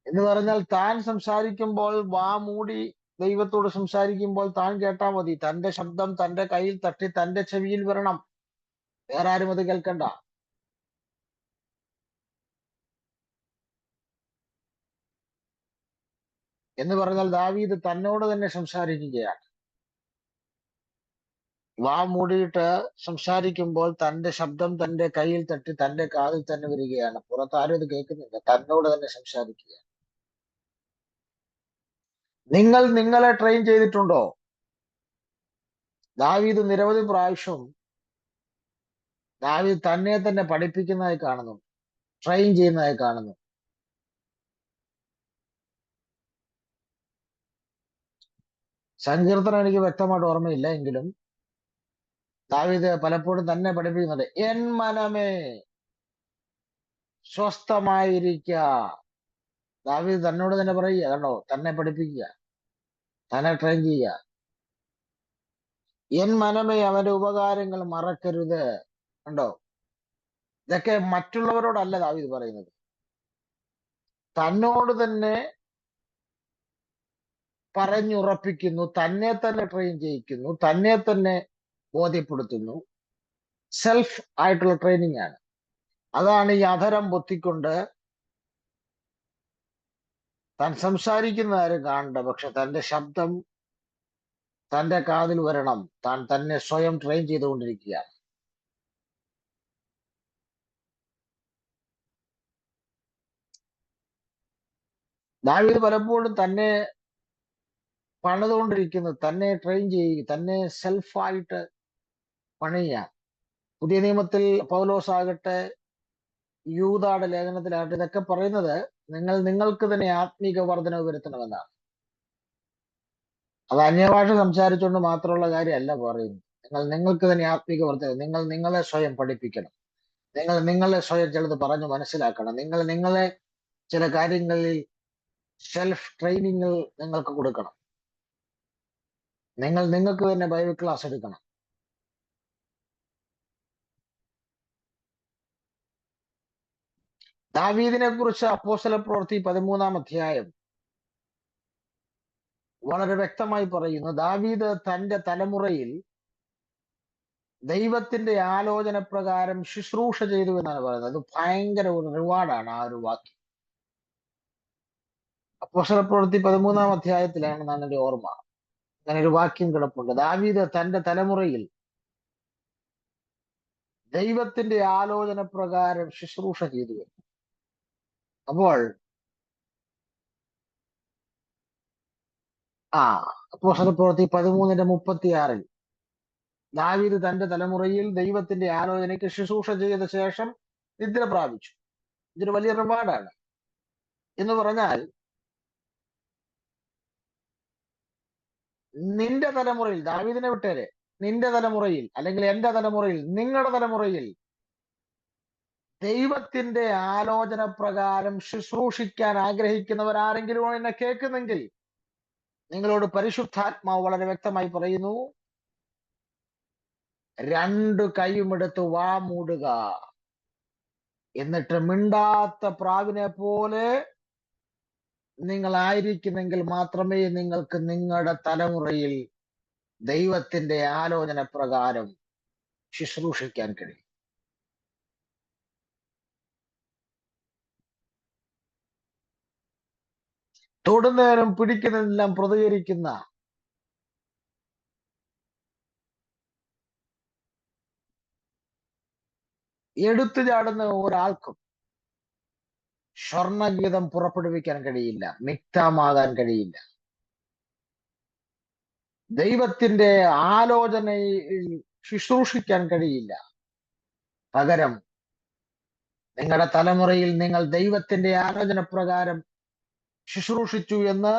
എന്ന് പറഞ്ഞാൽ താൻ സംസാരിക്കുമ്പോൾ മൂടി ദൈവത്തോട് സംസാരിക്കുമ്പോൾ താൻ കേട്ടാ മതി. തന്റെ ശബ്ദം തന്റെ കയ്യിൽ തട്ടി തന്റെ ചെവിയിൽ വരണം, വേറെ ആരും അത് കേൾക്കണ്ട. എന്ന് പറഞ്ഞാൽ ദാവീദ് തന്നോട് തന്നെ സംസാരിക്കുകയാണ്. മൂടിയിട്ട് സംസാരിക്കുമ്പോൾ തന്റെ ശബ്ദം തന്റെ കയ്യിൽ തട്ടി തന്റെ കാതിൽ തന്നെ വരികയാണ്. പുറത്താരും അത് കേൾക്കുന്നില്ല, തന്നോട് തന്നെ സംസാരിക്കുകയാണ്. നിങ്ങൾ നിങ്ങളെ ട്രെയിൻ ചെയ്തിട്ടുണ്ടോ? ദാവീദ് നിരവധി പ്രാവശ്യം ദാവീദ് തന്നെ തന്നെ പഠിപ്പിക്കുന്നതായി കാണുന്നു, ട്രെയിൻ ചെയ്യുന്നതായി കാണുന്നു. സങ്കീർത്തനം എനിക്ക് വ്യക്തമായിട്ട് ഓർമ്മയില്ല, എങ്കിലും ദാവീദ് പലപ്പോഴും തന്നെ പഠിപ്പിക്കുന്നുണ്ട്. എൻ മനമേ സ്വസ്ഥമായിരിക്ക. ദാവീദ് തന്നോട് തന്നെ പറയുക, കണ്ടോ, തന്നെ പഠിപ്പിക്കുക, തന്നെ ട്രെയിൻ ചെയ്യുക. എൻ മനമേ അവന്റെ ഉപകാരങ്ങൾ മറക്കരുത്. കണ്ടോ, ഇതൊക്കെ മറ്റുള്ളവരോടല്ല ദാവീദ് പറയുന്നത്, തന്നോട് തന്നെ പറഞ്ഞുറപ്പിക്കുന്നു, തന്നെ തന്നെ ട്രെയിൻ ചെയ്യിക്കുന്നു, തന്നെ തന്നെ ബോധ്യപ്പെടുത്തുന്നു. സെൽഫ് ആയിട്ടുള്ള ട്രെയിനിങ് ആണ്. അതാണ് ഈ അധരം പൊത്തിക്കൊണ്ട് താൻ സംസാരിക്കുന്ന ആരും കാണണ്ട, പക്ഷെ തന്റെ ശബ്ദം തന്റെ കാതിൽ വരണം. താൻ തന്നെ സ്വയം ട്രെയിൻ ചെയ്തുകൊണ്ടിരിക്കുകയാണ്. ദാവീദ് പലപ്പോഴും തന്നെ പണിതുകൊണ്ടിരിക്കുന്നു, തന്നെ ട്രെയിൻ ചെയ്യുക, തന്നെ സെൽഫായിട്ട് പണിയുക. പുതിയ നിയമത്തിൽ പൗലോസ് ആകട്ടെ, യൂദായുടെ ലേഖനത്തിലാകട്ടെ, ഇതൊക്കെ പറയുന്നത് നിങ്ങൾക്ക് തന്നെ ആത്മീക വർധനവ് വരുത്തണമെന്നാണ്. അത് അന്യഭാഷ സംസാരിച്ചുകൊണ്ട് മാത്രമുള്ള കാര്യമല്ല പറയുന്നത്. നിങ്ങൾക്ക് തന്നെ ആത്മീക വർധനവ്, നിങ്ങൾ നിങ്ങളെ സ്വയം പഠിപ്പിക്കണം, നിങ്ങളെ സ്വയം ചിലത് പറഞ്ഞു മനസ്സിലാക്കണം, നിങ്ങളെ ചില കാര്യങ്ങളിൽ സെൽഫ് ട്രെയിനിങ് നിങ്ങൾക്ക് കൊടുക്കണം, നിങ്ങൾക്ക് തന്നെ ബൈബിൾ ക്ലാസ് എടുക്കണം. ദാവീദിനെ കുറിച്ച് അപ്പോസ്തല പ്രവൃത്തി 13-ാം അധ്യായം വളരെ വ്യക്തമായി പറയുന്നു. ദാവീദ് തന്റെ തലമുറയിൽ ദൈവത്തിന്റെ ആലോചന പ്രകാരം ശുശ്രൂഷ ചെയ്തു എന്നാണ് പറയുന്നത്. അത് ഭയങ്കര ഒരു റിവാർഡാണ് ആ ഒരു വാക്യം. അപ്പോസ്തല പ്രവൃത്തി 13-ാം അധ്യായത്തിലാണെന്നാണ് എന്റെ ഓർമ്മ. അങ്ങനെ ഒരു വാക്യം കിടപ്പുണ്ട്. ദാവീദ് തന്റെ തലമുറയിൽ ദൈവത്തിന്റെ ആലോചന പ്രകാരം ശുശ്രൂഷ ചെയ്തു വരുന്നു. അപ്പോൾ അപ്പോസ്തലപ്രവൃത്തി 13:36 ദാവീദ് തന്റെ തലമുറയിൽ ദൈവത്തിന്റെ ആലോചനയ്ക്ക് ശുശ്രൂഷ ചെയ്ത ശേഷം നിദ്ര പ്രാപിച്ചു. ഇതൊരു വലിയ റിവാർഡാണ്. എന്ന് പറഞ്ഞാൽ നിന്റെ തലമുറയിൽ, ദാവീദിനെ വിട്ടേരെ, നിന്റെ തലമുറയിൽ അല്ലെങ്കിൽ എന്റെ തലമുറയിൽ, നിങ്ങളുടെ തലമുറയിൽ ദൈവത്തിന്റെ ആലോചന പ്രകാരം ശുശ്രൂഷിക്കാൻ ആഗ്രഹിക്കുന്നവർ ആരെങ്കിലും എന്നെ കേൾക്കുന്നെങ്കിൽ നിങ്ങളോട് പരിശുദ്ധാത്മാവ് വളരെ വ്യക്തമായി പറയുന്നു, രണ്ടു കൈയുമെടുത്ത് വാ മൂടുക, എന്നിട്ട് മിണ്ടാത്ത പ്രാവിനെ പോലെ നിങ്ങളായിരിക്കുമെങ്കിൽ മാത്രമേ നിങ്ങൾക്ക് നിങ്ങളുടെ തലമുറയിൽ ദൈവത്തിന്റെ ആലോചന പ്രകാരം ശുശ്രൂഷിക്കാൻ കഴിയും. തൊടുന്നേരം പിടിക്കുന്നതെല്ലാം പ്രതികരിക്കുന്ന എടുത്തു ചാടുന്ന ഒരാൾക്കും സ്വർണഗീതം പുറപ്പെടുവിക്കാൻ കഴിയില്ല, മിക്തമാകാൻ കഴിയില്ല. ദൈവത്തിന്റെ ആലോചനയിൽ ശുശ്രൂഷിക്കാൻ കഴിയില്ല. പകരം നിങ്ങളുടെ തലമുറയിൽ നിങ്ങൾ ദൈവത്തിന്റെ ആലോചന പ്രകാരം ശുശ്രൂഷിച്ചു എന്ന്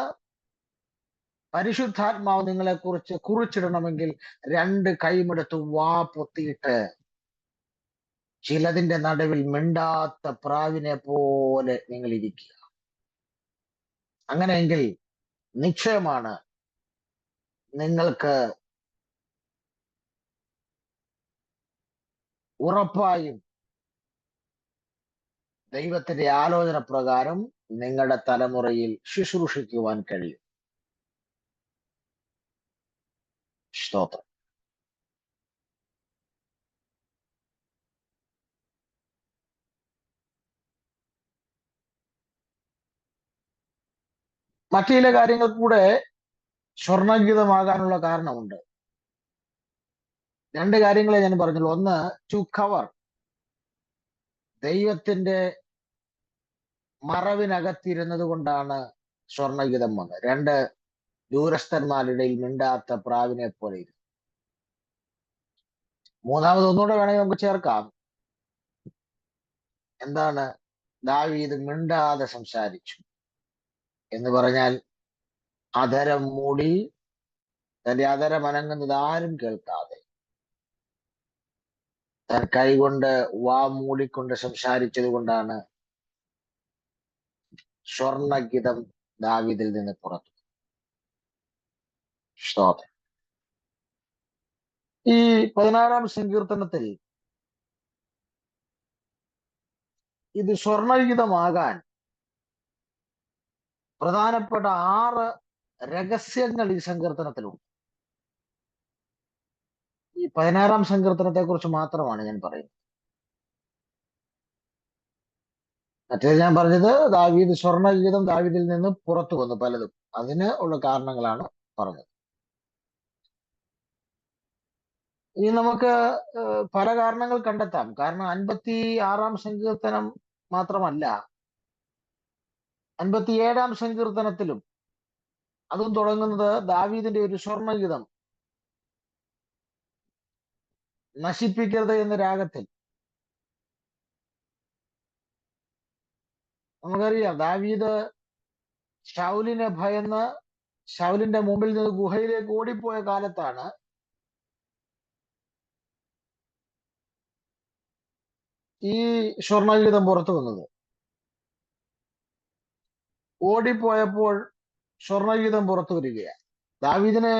പരിശുദ്ധാത്മാവ് നിങ്ങളെ കുറിച്ചിടണമെങ്കിൽ രണ്ട് കൈമെടുത്ത് വാ പൊത്തിയിട്ട് ചിലതിന്റെ നടുവിൽ മിണ്ടാത്ത പ്രാവിനെ പോലെ നിങ്ങൾ ഇരിക്കുക. അങ്ങനെയെങ്കിൽ നിശ്ചയമാണ് നിങ്ങൾക്ക് ഉറപ്പായും ദൈവത്തിന്റെ ആലോചന പ്രകാരം നിങ്ങളുടെ തലമുറയിൽ ശുശ്രൂഷിക്കുവാൻ കഴിയും. സ്തോത്രം. മറ്റു ചില കാര്യങ്ങൾ കൂടെ സ്വർണഗീതമാകാനുള്ള കാരണമുണ്ട്. രണ്ട് കാര്യങ്ങളെ ഞാൻ പറഞ്ഞുള്ളൂ. ഒന്ന്, ടു കവർ, ദൈവത്തിന്റെ മറവിനകത്തിരുന്നത് കൊണ്ടാണ് സ്വർണഗീതം വന്നത്. രണ്ട്, ദൂരസ്ഥന്മാരുടെ ഇടയിൽ മിണ്ടാത്ത പ്രാവിനെ പോലെ ഇരുന്നു. മൂന്നാമത് ഒന്നുകൂടെ വേണമെങ്കിൽ നമുക്ക് ചേർക്കാം. എന്താണ്? ദാവീദ് മിണ്ടാതെ സംസാരിച്ചു എന്ന് പറഞ്ഞാൽ അധരം മൂടി, തന്റെ അധരം അനങ്ങുന്നത് ആരും കേൾക്കാതെ താൻ കൈകൊണ്ട് വാ മൂടിക്കൊണ്ട് സംസാരിച്ചത് കൊണ്ടാണ് സ്വർണഗീതം ദാവീദിൽ നിന്ന് പുറത്തു. സ്തോത്രം. ഈ 16-ാം സങ്കീർത്തനത്തിൽ ഇത് സ്വർണഗീതമാകാൻ പ്രധാനപ്പെട്ട 6 രഹസ്യങ്ങൾ ഈ സങ്കീർത്തനത്തിലുണ്ട്. ഈ 16-ാം സങ്കീർത്തനത്തെ കുറിച്ച് മാത്രമാണ് ഞാൻ പറയുന്നത്. മറ്റേത് ഞാൻ പറഞ്ഞത് ദാവീദ് സ്വർണഗീതം ദാവീദിൽ നിന്ന് പുറത്തു വന്നു പലതും. അതിന് ഉള്ള കാരണങ്ങളാണ് പറഞ്ഞത്. ഇനി നമുക്ക് പല കാരണങ്ങൾ കണ്ടെത്താം. കാരണം 56-ാം സങ്കീർത്തനം മാത്രമല്ല, 57-ാം സങ്കീർത്തനത്തിലും അതും തുടങ്ങുന്നത് ദാവീദിന്റെ ഒരു സ്വർണഗീതം, നശിപ്പിക്കരുത് എന്ന രാഗത്തിൽ. നമുക്കറിയാം, ദാവീദ് ശൗലിനെ ഭയന്ന് ശൗലിന്റെ മുമ്പിൽ നിന്ന് ഗുഹയിലേക്ക് ഓടിപ്പോയ കാലത്താണ് ഈ സ്വർണഗീതം പുറത്തു വന്നത്. ഓടിപ്പോയപ്പോൾ സ്വർണഗീതം പുറത്തു വരികയാണ്. ദാവീദിനെ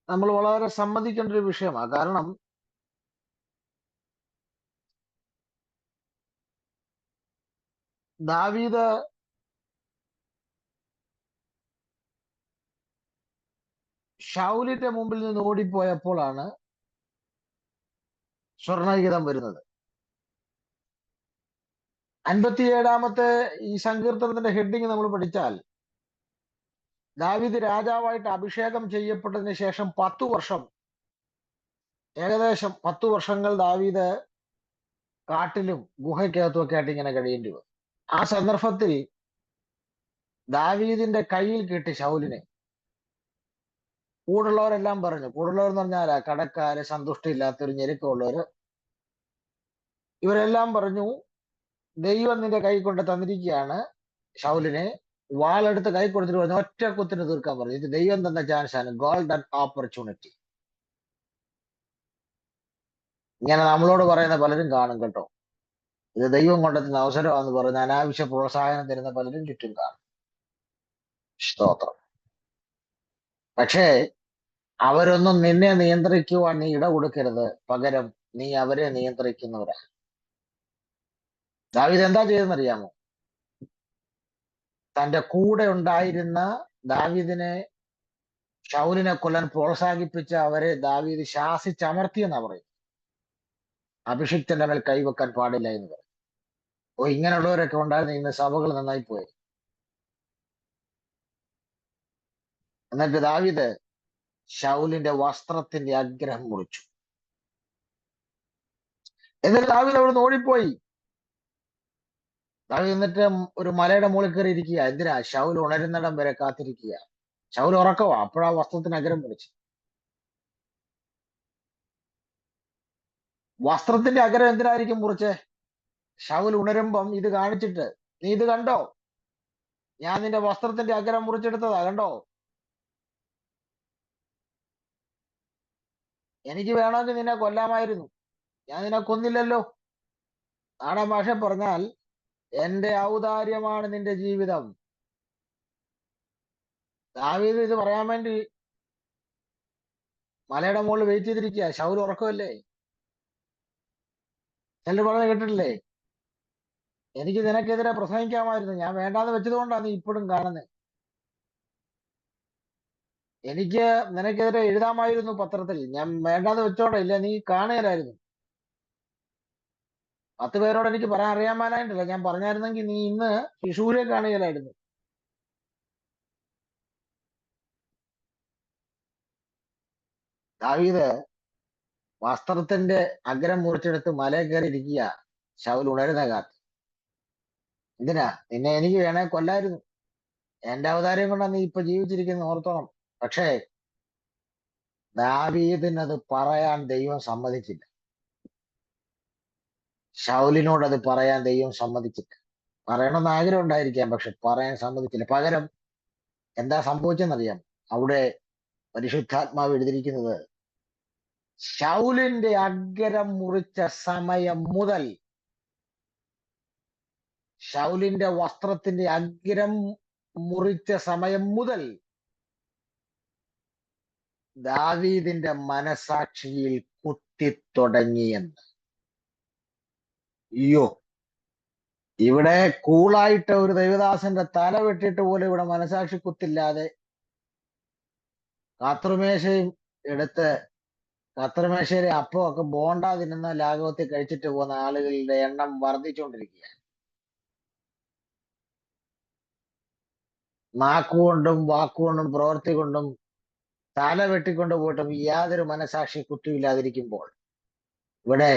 നമ്മൾ വളരെ സമ്മതിക്കേണ്ട ഒരു വിഷയമാണ്. കാരണം ദാവീദ് ശൗലിന്റെ മുമ്പിൽ നിന്ന് ഓടിപ്പോയപ്പോഴാണ് സ്വർണഗീതം വരുന്നത്. 57-ാമത്തെ ഈ സങ്കീർത്തനത്തിന്റെ ഹെഡിങ് നമ്മൾ പഠിച്ചാൽ, ദാവീദ് രാജാവായിട്ട് അഭിഷേകം ചെയ്യപ്പെട്ടതിന് ശേഷം 10 വർഷം ഏകദേശം 10 വർഷങ്ങൾ ദാവീദ് കാട്ടിലും ഗുഹയ്ക്കകത്തും ഒക്കെ ആയിട്ട് ഇങ്ങനെ കഴിയേണ്ടി വന്നു. ആ സന്ദർഭത്തിൽ ദാവീദിന്റെ കയ്യിൽ കിട്ടി ശൗലിനെ. കൂടുള്ളവരെല്ലാം പറഞ്ഞു, കൂടുള്ളവർ എന്ന് പറഞ്ഞാൽ കടക്കാര്, സന്തുഷ്ടിയില്ലാത്തൊരു ഞെരുക്കമുള്ളവര്, ഇവരെല്ലാം പറഞ്ഞു, ദൈവം നിന്റെ കൈ കൊണ്ട് തന്നിരിക്കുകയാണ് ശൗലിനെ, വാളെടുത്ത് കൈ കൊടുത്തിട്ട് പറഞ്ഞു ഒറ്റ കുത്തിന് തീർക്കാൻ പറഞ്ഞു. ഇത് ദൈവം തന്ന ചാൻസ് ആണ്, ഗോൾഡൻ ഓപ്പർച്യൂണിറ്റി. ഇങ്ങനെ നമ്മളോട് പറയുന്ന പലരും കാണും കേട്ടോ. ഇത് ദൈവം കൊണ്ടെത്തുന്ന അവസരമാണെന്ന് പറഞ്ഞ് അനാവശ്യ പ്രോത്സാഹനം തരുന്ന പലരും ചുറ്റും കാണും. സ്തോത്രം. പക്ഷേ അവരൊന്നും നിന്നെ നിയന്ത്രിക്കുവാൻ നീ ഇട കൊടുക്കരുത്, പകരം നീ അവരെ നിയന്ത്രിക്കുന്നവരാ. ദാവീദ് എന്താ ചെയ്തെന്നറിയാമോ? തന്റെ കൂടെ ഉണ്ടായിരുന്ന ദാവീദിനെ, ശൗലിനെ കൊല്ലാൻ പ്രോത്സാഹിപ്പിച്ച അവരെ ദാവീദ് ശാസിച്ചമർത്തിയെന്നാ പറയും. അഭിഷിക്തന്റെ മേൽ കൈവെക്കാൻ പാടില്ല എന്ന് പറയും. ഓ, ഇങ്ങനെയുള്ളവരൊക്കെ ഉണ്ടായിരുന്ന ഇന്ന് സഭകൾ നന്നായി പോയി. എന്നിട്ട് ദാവീദ് ശൗലിന്റെ വസ്ത്രത്തിന്റെ അഗ്രഹം മുറിച്ചു. എന്നിട്ട് ദാവീദ് അവിടുന്ന് ഓടിപ്പോയി. ദാവീദ് എന്നിട്ട് ഒരു മലയുടെ മുകളിൽ കയറി ഇരിക്കുക. എന്തിനാ? ശൗൽ ഉണരുന്നിടം വരെ കാത്തിരിക്കുക. ശൗൽ ഉറക്കവാ, അപ്പോഴാ വസ്ത്രത്തിന് അഗ്രഹം മുറിച്ചു. വസ്ത്രത്തിന്റെ അഗ്രഹം എന്തിനായിരിക്കും മുറിച്ചേ? ശൗൽ ഉണരുമ്പം ഇത് കാണിച്ചിട്ട്, നീ ഇത് കണ്ടോ, ഞാൻ നിന്റെ വസ്ത്രത്തിന്റെ അഗ്രഹം മുറിച്ചെടുത്തതാ, കണ്ടോ? എനിക്ക് വേണമെങ്കിൽ നിന്നെ കൊല്ലാമായിരുന്നു, ഞാൻ നിന്നെ കൊന്നില്ലല്ലോ. നാടൻ ഭാഷ പറഞ്ഞാൽ എന്റെ ഔദാര്യമാണ് നിന്റെ ജീവിതം. ദാവീദ് ഇത് പറയാൻ വേണ്ടി മലയുടെ മുകളിൽ വെയിറ്റ് ചെയ്തിരിക്കുക. ശൗൽ ഉറക്കമല്ലേ. ചിലർ പറഞ്ഞ് കേട്ടിട്ടില്ലേ, എനിക്ക് നിനക്കെതിരെ പ്രസംഗിക്കാമായിരുന്നു, ഞാൻ വേണ്ടാന്ന് വെച്ചതുകൊണ്ടാണ് നീ ഇപ്പോഴും കാണുന്നത്. എനിക്ക് നിനക്കെതിരെ എഴുതാമായിരുന്നു പത്രത്തിൽ, ഞാൻ വേണ്ടാന്ന് വെച്ചോണ്ട, ഇല്ല നീ കാണുകയില്ലായിരുന്നു. 10 പേരോട് എനിക്ക് പറയാൻ അറിയാമാനായിട്ടില്ല, ഞാൻ പറഞ്ഞായിരുന്നെങ്കിൽ നീ ഇന്ന് ശിശുവിനെ കാണുകയില്ലായിരുന്നു. ദാവീദ് വസ്ത്രത്തിന്റെ അഗ്രം മുറിച്ചെടുത്ത് മലയിൽ കയറി ഇരിക്കുക. ശൗൽ ഉണരുന്ന കാത്ത്. എന്തിനാ? നിന്നെ എനിക്ക് വേണേ കൊല്ലായിരുന്നു, എന്റെ അവതാരം കൊണ്ടാണ് നീ ഇപ്പൊ ജീവിച്ചിരിക്കുന്ന, ഓർത്തോണം. പക്ഷേ ദാവീദിനത് പറയാൻ ദൈവം സമ്മതിച്ചില്ല. ശൗലിനോട് അത് പറയാൻ ദൈവം സമ്മതിച്ചില്ല. പറയണമെന്ന് ആഗ്രഹം ഉണ്ടായിരിക്കാം, പക്ഷെ പറയാൻ സമ്മതിച്ചില്ല. പകരം എന്താ സംഭവിച്ചെന്നറിയാം? അവിടെ പരിശുദ്ധാത്മാവ് എഴുതിയിരിക്കുന്നത്, ശൗലിന്റെ അഗ്രം മുറിച്ച സമയം മുതൽ, ശൗലിന്റെ വസ്ത്രത്തിന്റെ അഗ്രം മുറിച്ച സമയം മുതൽ ദാവീദിന്റെ മനസാക്ഷിയിൽ കുത്തിത്തുടങ്ങിയെന്ന്. അയ്യോ, ഇവിടെ കൂളായിട്ട് ഒരു ദൈവദാസന്റെ തല വെട്ടിയിട്ട് പോലും ഇവിടെ മനസാക്ഷി കുത്തില്ലാതെ കത്രുമേശയും എടുത്ത് കത്രുമേശയിലെ അപ്പമൊക്കെ ബോണ്ട തിന്നുന്ന ലാഘവത്തിൽ കഴിച്ചിട്ട് പോകുന്ന ആളുകളുടെ എണ്ണം വർദ്ധിച്ചുകൊണ്ടിരിക്കുക. നാക്കുകൊണ്ടും വാക്കുകൊണ്ടും പ്രവൃത്തി കൊണ്ടും തല വെട്ടിക്കൊണ്ട് പോയിട്ടും യാതൊരു മനസാക്ഷി കുറ്റമില്ലാതിരിക്കുമ്പോൾ, ഇവിടെ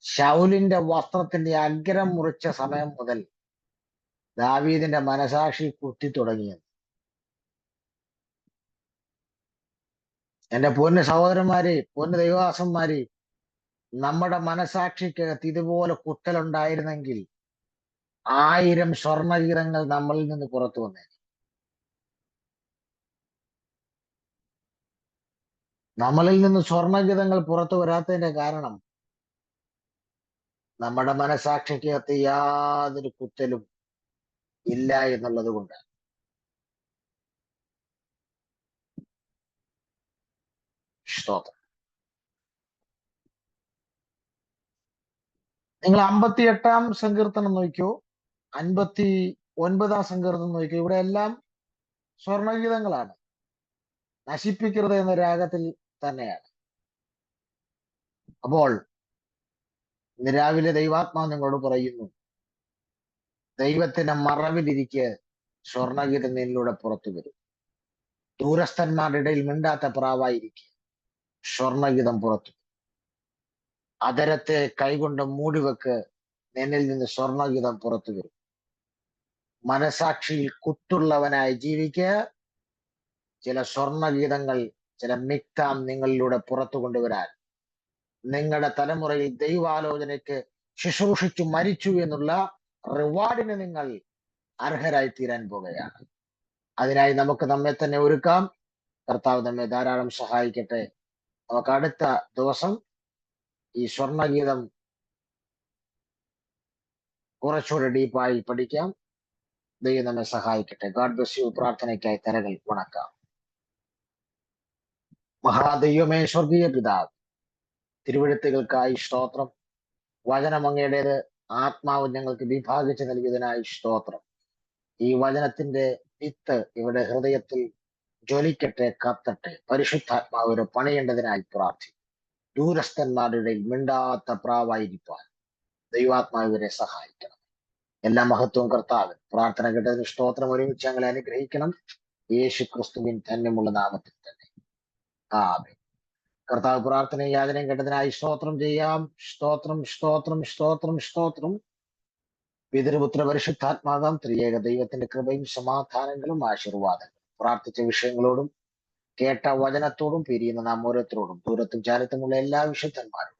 ശൗലിന്റെ വസ്ത്രത്തിന്റെ അഗ്രം മുറിച്ച സമയം മുതൽ ദാവീദിന്റെ മനസാക്ഷി കുത്തി തുടങ്ങിയത്. എന്റെ പൊന്ന് സഹോദരന്മാരെ, പൊന്ന് ദൈവദാസന്മാരെ, നമ്മുടെ മനസാക്ഷിക്കകത്ത് ഇതുപോലെ കുത്തലുണ്ടായിരുന്നെങ്കിൽ 1000 സ്വർണ്ണഗീതങ്ങൾ നമ്മളിൽ നിന്ന് പുറത്തു വന്നേ. നമ്മളിൽ നിന്ന് സ്വർണ്ണഗീതങ്ങൾ പുറത്തു വരാത്തതിന്റെ കാരണം നമ്മുടെ മനസാക്ഷിക്കകത്ത് യാതൊരു കുത്തലും ഇല്ല എന്നുള്ളത് കൊണ്ട്. സ്തോത്രം. നിങ്ങൾ 58-ാം സങ്കീർത്തനം നോക്കിയോ, 59-ാം സങ്കീർത്തനം നോക്കിയോ, ഇവിടെ എല്ലാം സ്വർണ്ണഗീതങ്ങളാണ്. നശിപ്പിക്കരുത് എന്ന രാഗത്തിൽ തന്നെയാണ്. അപ്പോൾ ഇന്ന് രാവിലെ ദൈവാത്മാവ് നിങ്ങളോട് പറയുന്നു, ദൈവത്തിന്റെ മറവിലിരിക്കെ സ്വർണ്ണഗീതം നിന്നിലൂടെ പുറത്തു വരും. ദൂരസ്ഥന്മാരുടെ ഇടയിൽ മിണ്ടാത്ത പ്രാവായിരിക്കെ സ്വർണ്ണഗീതം പുറത്തു. അതരത്തെ കൈകൊണ്ട് മൂടിവെക്ക്, നിന്നിൽ നിന്ന് സ്വർണഗീതം പുറത്തു വരും. മനസാക്ഷിയിൽ കുത്തുള്ളവനായി ജീവിക്കുക. ചില സ്വർണഗീതങ്ങൾ, ചില മിക്താം നിങ്ങളിലൂടെ പുറത്തു കൊണ്ടുവരാൻ, നിങ്ങളുടെ തലമുറയിൽ ദൈവാലോചനയ്ക്ക് ശുശ്രൂഷിച്ചു മരിച്ചു എന്നുള്ള റിവാർഡിന് നിങ്ങൾ അർഹരായി തീരാൻ പോകുകയാണ്. അതിനായി നമുക്ക് നമ്മെ തന്നെ ഒരുക്കാം. കർത്താവ് നമ്മെ ധാരാളം സഹായിക്കട്ടെ. നമുക്ക് അടുത്ത ദിവസം ഈ സ്വർണഗീതം കുറച്ചുകൂടെ ഡീപ്പായി പഠിക്കാം. ദൈവം നമ്മെ സഹായിക്കട്ടെ. God bless you. പ്രാർത്ഥനയ്ക്കായി തലകൾ വണക്കാം. മഹാദൈവമേ, സ്വർഗീയ പിതാവ്, തിരുവഴുത്തുകൾക്കായി സ്തോത്രം. വചനം അങ്ങയുടേത്, ആത്മാവ് ഞങ്ങൾക്ക് വിഭാഗിച്ച് നൽകിയതിനായി സ്തോത്രം. ഈ വചനത്തിന്റെ വിത്ത് ഇവിടെ ഹൃദയത്തിൽ ജ്വലിക്കട്ടെ, കത്തട്ടെ. പരിശുദ്ധാത്മാവിന് പണിയേണ്ടതിനായി പ്രാർത്ഥിക്കും. ദൂരസ്ഥന്മാരുടെ ഇടയിൽ മിണ്ടാത്ത പ്രാവായിരിക്കാൻ ദൈവാത്മാവിനെ സഹായിക്കണം. എല്ലാ മഹത്വവും കർത്താവ്. പ്രാർത്ഥന കേട്ടതിന് സ്തോത്രം. ഒരുമിച്ച് ഞങ്ങളെ അനുഗ്രഹിക്കണം. യേശു ക്രിസ്തുവിൻ ധന്യമുള്ള നാമത്തിൽ തന്നെ. ആമേൻ. കർത്താവ് പ്രാർത്ഥനയും യാചനയും കേട്ടതിനായി സ്തോത്രം ചെയ്യാം. സ്തോത്രം, സ്തോത്രം, സ്തോത്രം, സ്തോത്രം. പിതൃപുത്ര പരിശുദ്ധാത്മാകാം ത്രിയേക ദൈവത്തിന്റെ കൃപയും സമാധാനങ്ങളും ആശീർവാദങ്ങളും പ്രാർത്ഥിച്ച വിഷയങ്ങളോടും കേട്ട വചനത്തോടും പിരിയുന്ന നാം ഓരോരുത്തരോടും ദൂരത്തും ചാരത്തുമുള്ള എല്ലാ വിശുദ്ധന്മാരും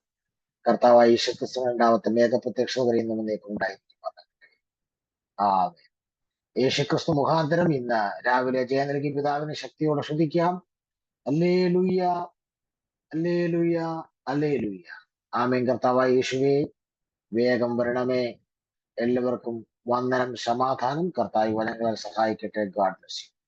കർത്താവായ യേശുക്രിസ്തുവിന്റെ രണ്ടാമത്തെ മേഘപ്രത്യക്ഷതയും ഉണ്ടായിരിക്കും. ആമേൻ. യേശുക്രിസ്തു മുഖാന്തരം ഇന്ന് രാവിലെ ജയ നൽകി പിതാവിന് ശക്തിയോടെ ശ്രദ്ധിക്കാം. Hallelujah, hallelujah, hallelujah. ആമേൻ. കർത്താവായ യേശുവേ, വേഗം വരണമേ. എല്ലാവർക്കും വന്ദനം, സമാധാനം. കർത്താവ് വചനങ്ങളാൽ സഹായിക്കട്ടെ. God bless you.